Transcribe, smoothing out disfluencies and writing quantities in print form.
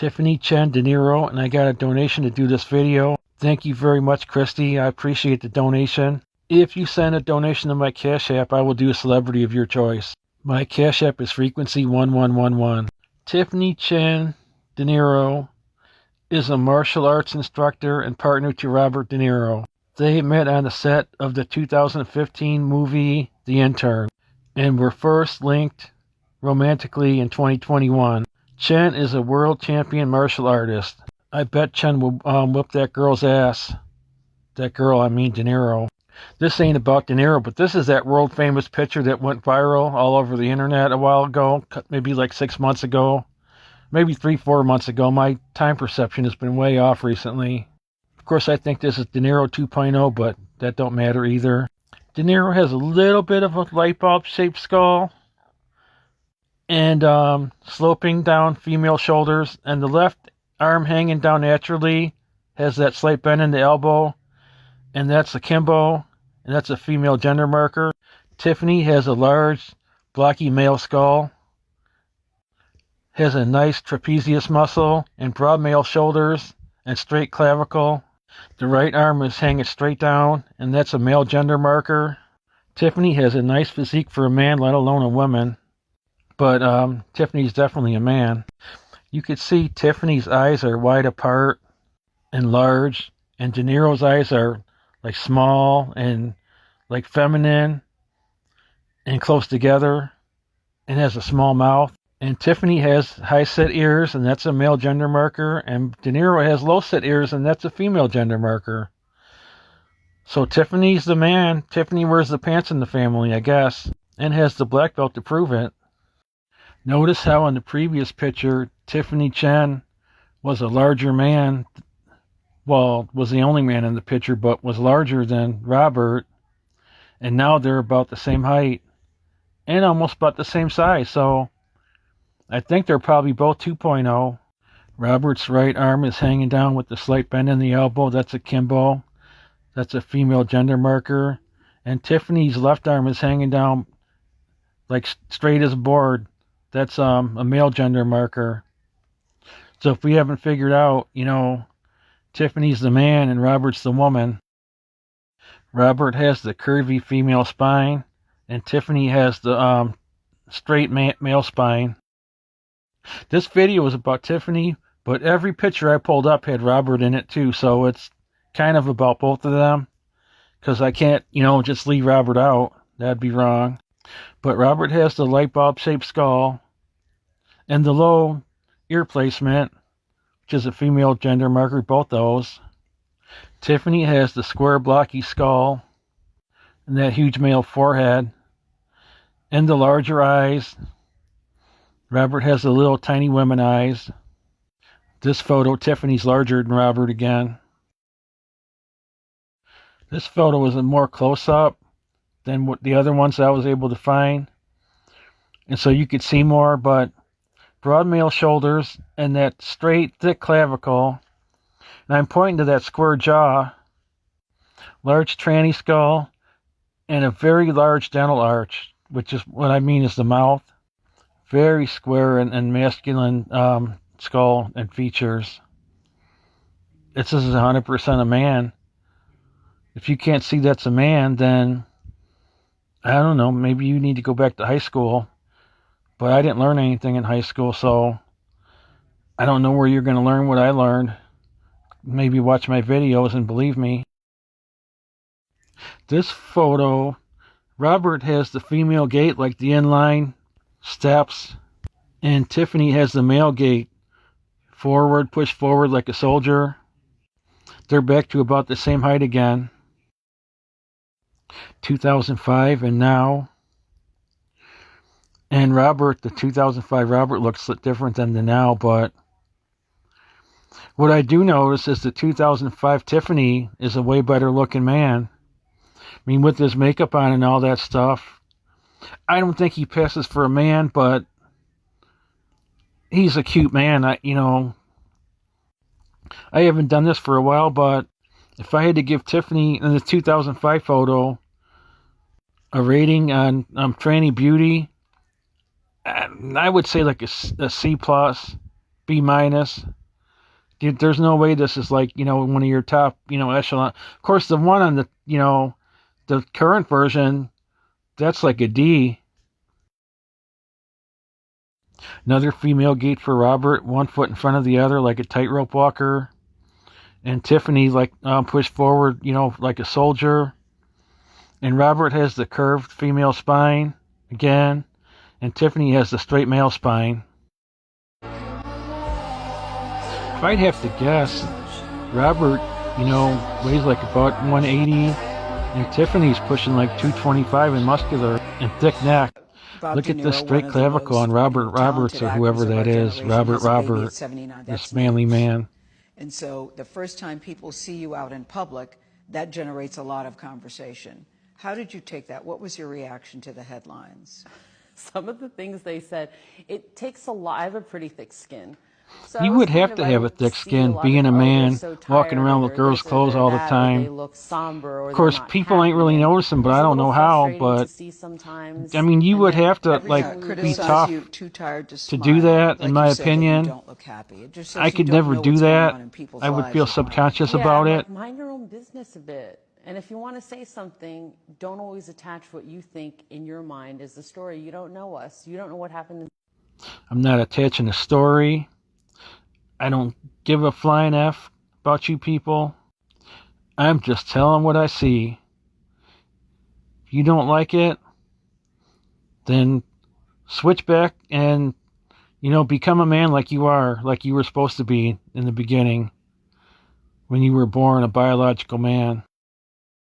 Tiffany, Chen, deniro, and I got a donation to do this video. Thank you very much, Christy. I appreciate the donation. If you send a donation to my Cash App, I will do a celebrity of your choice. My Cash App is frequency1111. Tiffany Chen deniro is a martial arts instructor and partner to Robert De Niro. They met on the set of the 2015 movie The Intern and were first linked romantically in 2021. Chen is a world champion martial artist. I bet Chen will whip that girl's ass. That girl, I mean De Niro. This ain't about De Niro, but this is that world famous picture that went viral all over the internet a while ago, maybe like 6 months ago, maybe 3-4 months ago. My time perception has been way off recently. Of course, I think this is De Niro 2.0, but that don't matter either. De Niro has a little bit of a light bulb shaped skull and sloping down female shoulders, and the left arm hanging down naturally has that slight bend in the elbow, and that's a kimbo, and that's a female gender marker. Tiffany has a large, blocky male skull, has a nice trapezius muscle and broad male shoulders and straight clavicle. The right arm is hanging straight down, and that's a male gender marker. Tiffany has a nice physique for a man, let alone a woman. But Tiffany's definitely a man. You could see Tiffany's eyes are wide apart and large, and De Niro's eyes are like small and like feminine and close together and has a small mouth. And Tiffany has high set ears, and that's a male gender marker. And De Niro has low set ears, and that's a female gender marker. So Tiffany's the man. Tiffany wears the pants in the family, I guess, and has the black belt to prove it. Notice how in the previous picture, Tiffany Chen was a larger man. Well, was the only man in the picture, but was larger than Robert. And now they're about the same height and almost about the same size. So I think they're probably both 2.0. Robert's right arm is hanging down with the slight bend in the elbow. That's a kimbo. That's a female gender marker. And Tiffany's left arm is hanging down like straight as a board. That's a male gender marker. So if we haven't figured out, Tiffany's the man and Robert's the woman. Robert has the curvy female spine, and Tiffany has the straight male spine. This video is about Tiffany, but every picture I pulled up had Robert in it too, so it's kind of about both of them, because I can't, just leave Robert out. That'd be wrong. But Robert has the light bulb shaped skull and the low ear placement, which is a female gender marker, both those. Tiffany has the square blocky skull and that huge male forehead and the larger eyes. Robert has the little tiny women eyes. This photo, Tiffany's larger than Robert again. This photo is a more close-up than what the other ones I was able to find. And so you could see more, but broad male shoulders and that straight, thick clavicle. And I'm pointing to that square jaw, large tranny skull, and a very large dental arch, which is what I mean is the mouth. Very square and masculine skull and features. This is 100% a man. If you can't see that's a man, then I don't know, maybe you need to go back to high school. But I didn't learn anything in high school, so I don't know where you're going to learn what I learned. Maybe watch my videos and believe me. This photo, Robert has the female gait like the inline steps, and Tiffany has the male gait. Forward, push forward like a soldier. They're back to about the same height again. 2005 and now. And Robert, the 2005 Robert looks different than the now, but what I do notice is the 2005 Tiffany is a way better looking man. I mean, with his makeup on and all that stuff, I don't think he passes for a man, but he's a cute man. I haven't done this for a while, but if I had to give Tiffany in the 2005 photo a rating on tranny beauty, I would say like a C plus, B minus. Dude, there's no way this is like, one of your top, echelon. Of course, the one on the, the current version, that's like a D. Another female gait for Robert, one foot in front of the other like a tightrope walker. And Tiffany like pushed forward, like a soldier. And Robert has the curved female spine again. And Tiffany has the straight male spine. If I'd have to guess, Robert, weighs like about 180, and Tiffany's pushing like 225 and muscular and thick neck. Look at the straight clavicle on Robert Roberts, or whoever that is. Robert, this manly man. And so the first time people see you out in public, that generates a lot of conversation. How did you take that? What was your reaction to the headlines? Some of the things they said, it takes a lot. I have a pretty thick skin. So you would have to have a thick skin, being a man, walking around with girls' clothes all the time. Of course, people ain't really noticing, but I don't know how. But I mean, you would have to be tough to do that, in my opinion. I could never do that. I would feel subconscious about it. Mind your own business a bit. And if you want to say something, don't always attach what you think in your mind as the story. You don't know us. You don't know what happened. I'm not attaching a story. I don't give a flying F about you people. I'm just telling what I see. If you don't like it, then switch back and, become a man like you are, like you were supposed to be in the beginning when you were born a biological man.